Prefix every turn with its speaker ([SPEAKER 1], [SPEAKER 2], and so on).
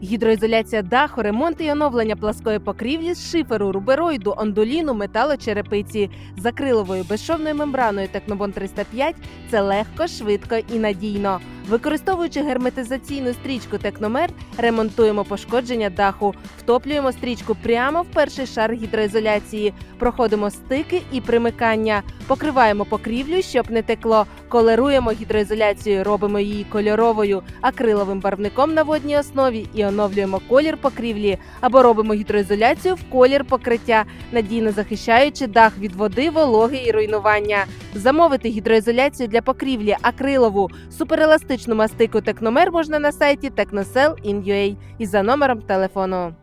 [SPEAKER 1] Гідроізоляція даху, ремонт і оновлення пласкої покрівлі з шиферу, рубероїду, ондоліну, металочерепиці з акриловою безшовною мембраною Технобон 305 – це легко, швидко і надійно. Використовуючи герметизаційну стрічку Техномер, ремонтуємо пошкодження даху, втоплюємо стрічку прямо в перший шар гідроізоляції, проходимо стики і примикання, покриваємо покрівлю, щоб не текло, колоруємо гідроізоляцію, робимо її кольоровою акриловим барвником на водній основі і оновлюємо колір покрівлі або робимо гідроізоляцію в колір покриття, надійно захищаючи дах від води, вологи і руйнування. Замовити гідроізоляцію для покрівлі акрилову супереластичну мастику Техномер можна на сайті technosell.in.ua і за номером телефону.